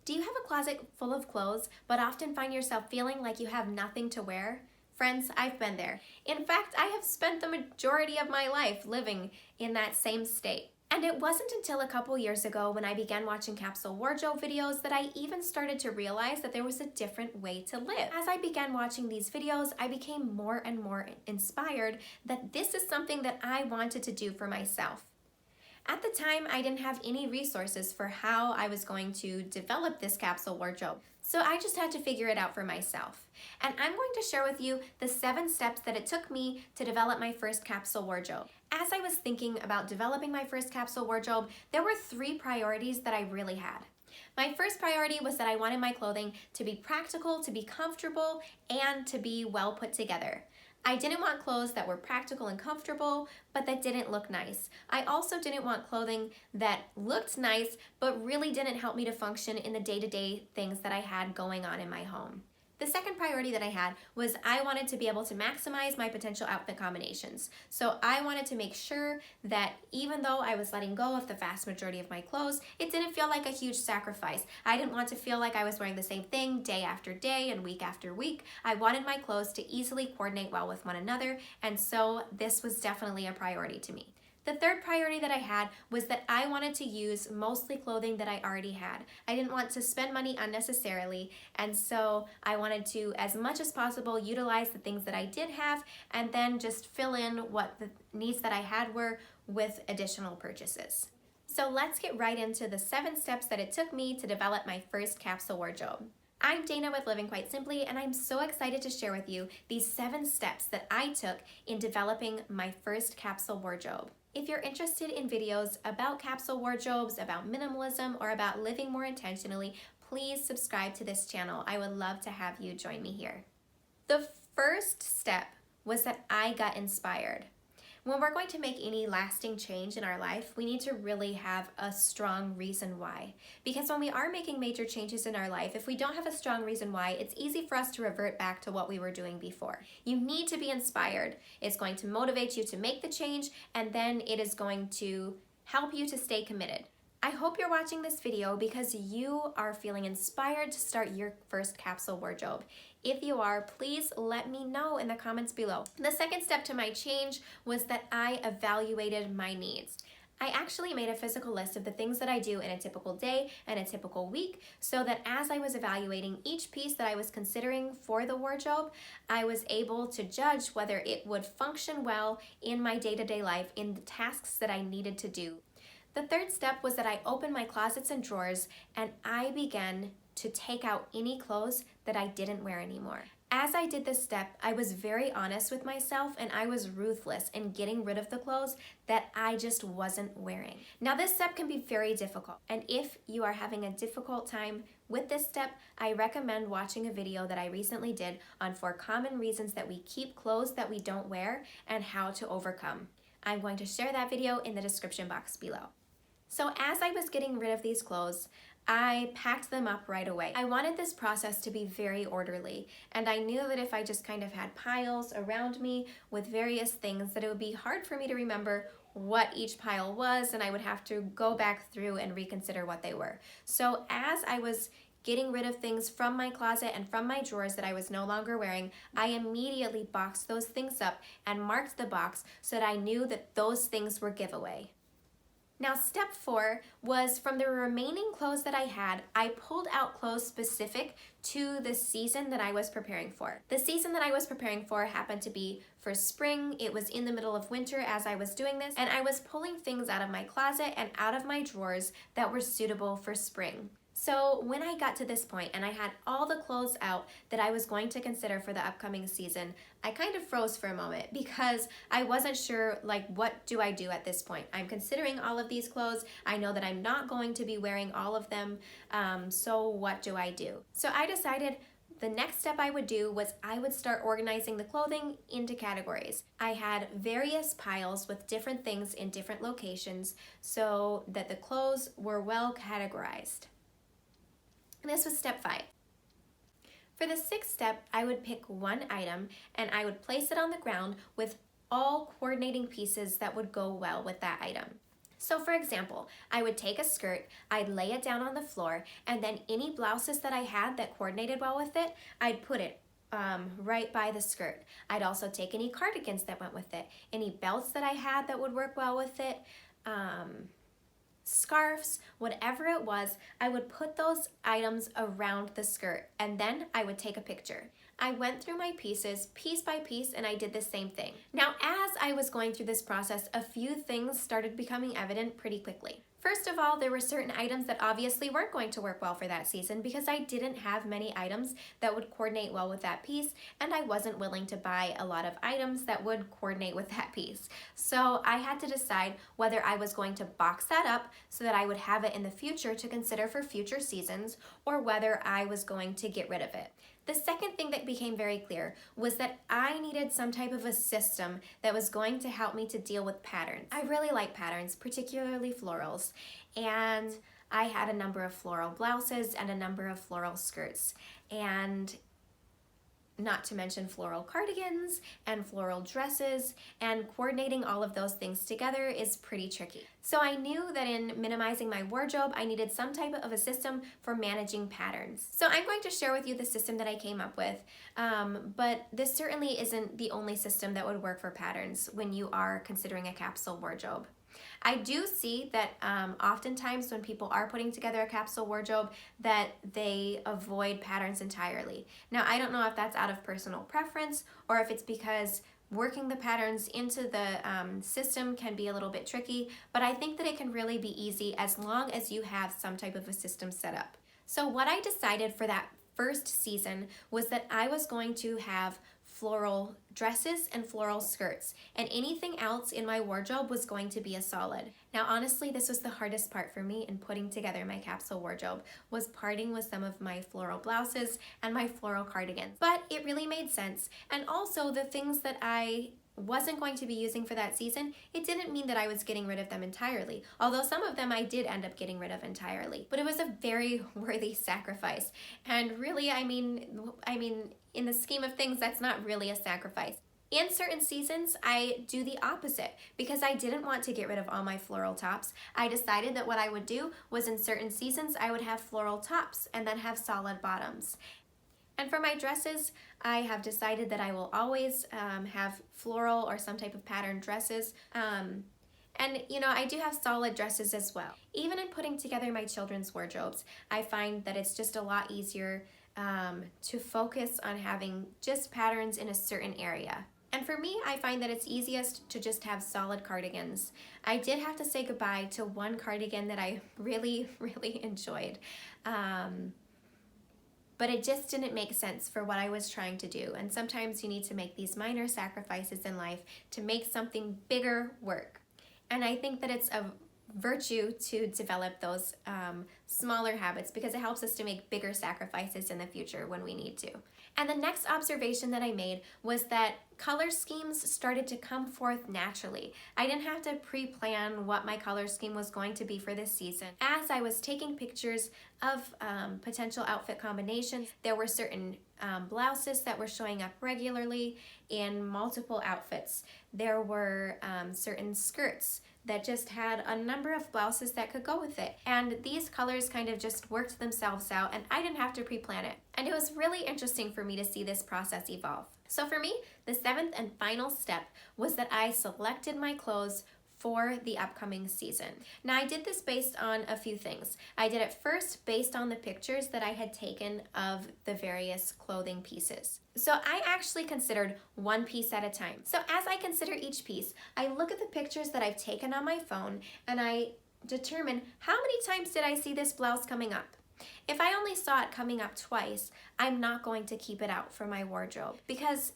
Do you have a closet full of clothes, but often find yourself feeling like you have nothing to wear? Friends, I've been there. In fact, I have spent the majority of my life living in that same state. And it wasn't until a couple years ago when I began watching Capsule wardrobe videos that I even started to realize that there was a different way to live. As I began watching these videos, I became more and more inspired that this is something that I wanted to do for myself. At the time, I didn't have any resources for how I was going to develop this capsule wardrobe. So I just had to figure it out for myself. And I'm going to share with you the 7 steps that it took me to develop my first capsule wardrobe. As I was thinking about developing my first capsule wardrobe, there were 3 priorities that I really had. My first priority was that I wanted my clothing to be practical, to be comfortable, and to be well put together. I didn't want clothes that were practical and comfortable, but that didn't look nice. I also didn't want clothing that looked nice, but really didn't help me to function in the day-to-day things that I had going on in my home. The second priority that I had was I wanted to be able to maximize my potential outfit combinations. So I wanted to make sure that even though I was letting go of the vast majority of my clothes, it didn't feel like a huge sacrifice. I didn't want to feel like I was wearing the same thing day after day and week after week. I wanted my clothes to easily coordinate well with one another, and so this was definitely a priority to me. The third priority that I had was that I wanted to use mostly clothing that I already had. I didn't want to spend money unnecessarily, and so I wanted to, as much as possible, utilize the things that I did have and then just fill in what the needs that I had were with additional purchases. So let's get right into the 7 steps that it took me to develop my first capsule wardrobe. I'm Dana with Living Quite Simply, and I'm so excited to share with you these 7 steps that I took in developing my first capsule wardrobe. If you're interested in videos about capsule wardrobes, about minimalism, or about living more intentionally, please subscribe to this channel. I would love to have you join me here. The first step was that I got inspired. When we're going to make any lasting change in our life, we need to really have a strong reason why. Because when we are making major changes in our life, if we don't have a strong reason why, it's easy for us to revert back to what we were doing before. You need to be inspired. It's going to motivate you to make the change, and then it is going to help you to stay committed. I hope you're watching this video because you are feeling inspired to start your first capsule wardrobe. If you are, please let me know in the comments below. The second step to my change was that I evaluated my needs. I actually made a physical list of the things that I do in a typical day and a typical week, so that as I was evaluating each piece that I was considering for the wardrobe, I was able to judge whether it would function well in my day-to-day life in the tasks that I needed to do. The third step was that I opened my closets and drawers and I began to take out any clothes that I didn't wear anymore. As I did this step, I was very honest with myself and I was ruthless in getting rid of the clothes that I just wasn't wearing. Now this step can be very difficult, and if you are having a difficult time with this step, I recommend watching a video that I recently did on 4 common reasons that we keep clothes that we don't wear and how to overcome. I'm going to share that video in the description box below. So as I was getting rid of these clothes, I packed them up right away. I wanted this process to be very orderly, and I knew that if I just kind of had piles around me with various things, that it would be hard for me to remember what each pile was, and I would have to go back through and reconsider what they were. So as I was getting rid of things from my closet and from my drawers that I was no longer wearing, I immediately boxed those things up and marked the box so that I knew that those things were giveaway. Now step 4 was from the remaining clothes that I had, I pulled out clothes specific to the season that I was preparing for. The season that I was preparing for happened to be for spring. It was in the middle of winter as I was doing this, and I was pulling things out of my closet and out of my drawers that were suitable for spring. So when I got to this point and I had all the clothes out that I was going to consider for the upcoming season, I kind of froze for a moment because I wasn't sure, like, what do I do at this point? I'm considering all of these clothes. I know that I'm not going to be wearing all of them, so what do I do? So I decided the next step I would do was I would start organizing the clothing into categories. I had various piles with different things in different locations so that the clothes were well categorized. This was step 5. For the 6th step, I would pick one item and I would place it on the ground with all coordinating pieces that would go well with that item. So for example, I would take a skirt, I'd lay it down on the floor, and then any blouses that I had that coordinated well with it, I'd put it right by the skirt. I'd also take any cardigans that went with it, any belts that I had that would work well with it, scarves, whatever it was, I would put those items around the skirt and then I would take a picture. I went through my pieces piece by piece and I did the same thing. Now, as I was going through this process, a few things started becoming evident pretty quickly. First of all, there were certain items that obviously weren't going to work well for that season because I didn't have many items that would coordinate well with that piece, and I wasn't willing to buy a lot of items that would coordinate with that piece. So I had to decide whether I was going to box that up so that I would have it in the future to consider for future seasons, or whether I was going to get rid of it. The second thing that became very clear was that I needed some type of a system that was going to help me to deal with patterns. I really like patterns, particularly florals, and I had a number of floral blouses and a number of floral skirts, and not to mention floral cardigans and floral dresses, and coordinating all of those things together is pretty tricky. So I knew that in minimizing my wardrobe, I needed some type of a system for managing patterns. So I'm going to share with you the system that I came up with, but this certainly isn't the only system that would work for patterns when you are considering a capsule wardrobe. I do see that oftentimes when people are putting together a capsule wardrobe that they avoid patterns entirely. Now, I don't know if that's out of personal preference or if it's because working the patterns into the system can be a little bit tricky, but I think that it can really be easy as long as you have some type of a system set up. So what I decided for that first season was that I was going to have floral dresses and floral skirts, and anything else in my wardrobe was going to be a solid. Now, honestly, this was the hardest part for me in putting together my capsule wardrobe, was parting with some of my floral blouses and my floral cardigans. But it really made sense, and also the things that I wasn't going to be using for that season, it didn't mean that I was getting rid of them entirely, although some of them I did end up getting rid of entirely. But it was a very worthy sacrifice, and really, I mean, in the scheme of things, that's not really a sacrifice. In certain seasons, I do the opposite. Because I didn't want to get rid of all my floral tops, I decided that what I would do was in certain seasons, I would have floral tops and then have solid bottoms. And for my dresses, I have decided that I will always have floral or some type of patterned dresses. And you know, I do have solid dresses as well. Even in putting together my children's wardrobes, I find that it's just a lot easier to focus on having just patterns in a certain area. And for me, I find that it's easiest to just have solid cardigans. I did have to say goodbye to one cardigan that I really, really enjoyed. But it just didn't make sense for what I was trying to do. And sometimes you need to make these minor sacrifices in life to make something bigger work. And I think that it's a virtue to develop those smaller habits because it helps us to make bigger sacrifices in the future when we need to. And the next observation that I made was that color schemes started to come forth naturally. I didn't have to pre-plan what my color scheme was going to be for this season. As I was taking pictures of potential outfit combinations, there were certain blouses that were showing up regularly in multiple outfits. There were certain skirts that just had a number of blouses that could go with it. And these colors kind of just worked themselves out and I didn't have to pre-plan it. And it was really interesting for me to see this process evolve. So for me, the seventh and final step was that I selected my clothes for the upcoming season. Now I did this based on a few things. I did it first based on the pictures that I had taken of the various clothing pieces. So I actually considered one piece at a time. So as I consider each piece, I look at the pictures that I've taken on my phone and I determine how many times did I see this blouse coming up. If I only saw it coming up twice, I'm not going to keep it out for my wardrobe because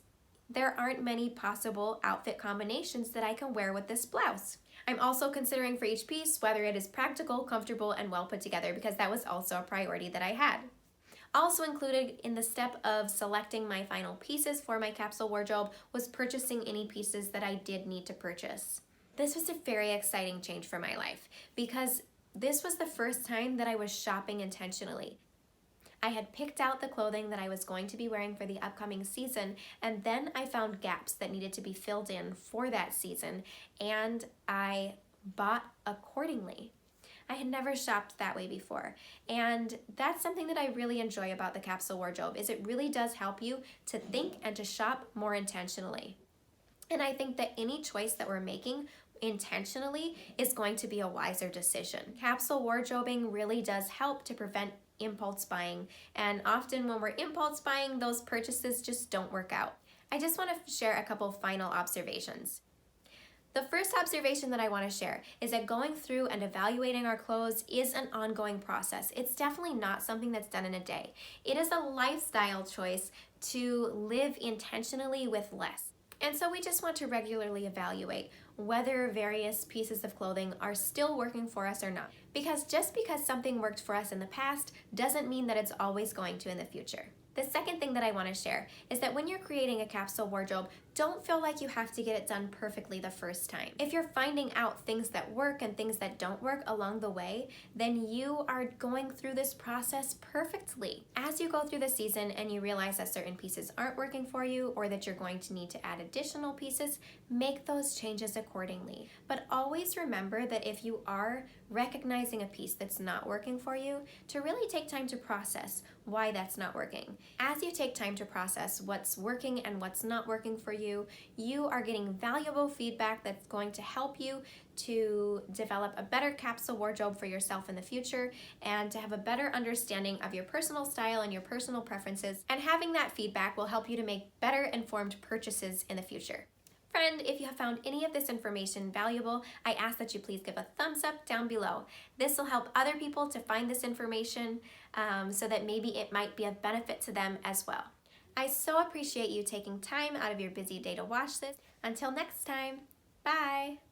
there aren't many possible outfit combinations that I can wear with this blouse. I'm also considering for each piece whether it is practical, comfortable, and well put together because that was also a priority that I had. Also included in the step of selecting my final pieces for my capsule wardrobe was purchasing any pieces that I did need to purchase. This was a very exciting change for my life because this was the first time that I was shopping intentionally. I had picked out the clothing that I was going to be wearing for the upcoming season, and then I found gaps that needed to be filled in for that season, and I bought accordingly. I had never shopped that way before. And that's something that I really enjoy about the capsule wardrobe, is it really does help you to think and to shop more intentionally. And I think that any choice that we're making intentionally is going to be a wiser decision. Capsule wardrobing really does help to prevent impulse buying, and often when we're impulse buying, those purchases just don't work out. I just want to share a couple final observations. The first observation that I want to share is that going through and evaluating our clothes is an ongoing process. It's definitely not something that's done in a day. It is a lifestyle choice to live intentionally with less. And so we just want to regularly evaluate whether various pieces of clothing are still working for us or not. Because just because something worked for us in the past doesn't mean that it's always going to in the future. The second thing that I want to share is that when you're creating a capsule wardrobe, don't feel like you have to get it done perfectly the first time. If you're finding out things that work and things that don't work along the way, then you are going through this process perfectly. As you go through the season and you realize that certain pieces aren't working for you or that you're going to need to add additional pieces, make those changes accordingly. But always remember that if you are recognizing a piece that's not working for you, to really take time to process why that's not working. As you take time to process what's working and what's not working for you, you are getting valuable feedback that's going to help you to develop a better capsule wardrobe for yourself in the future and to have a better understanding of your personal style and your personal preferences. And having that feedback will help you to make better informed purchases in the future. Friend, if you have found any of this information valuable, I ask that you please give a thumbs up down below. This will help other people to find this information so that maybe it might be of benefit to them as well. I so appreciate you taking time out of your busy day to watch this. Until next time, bye!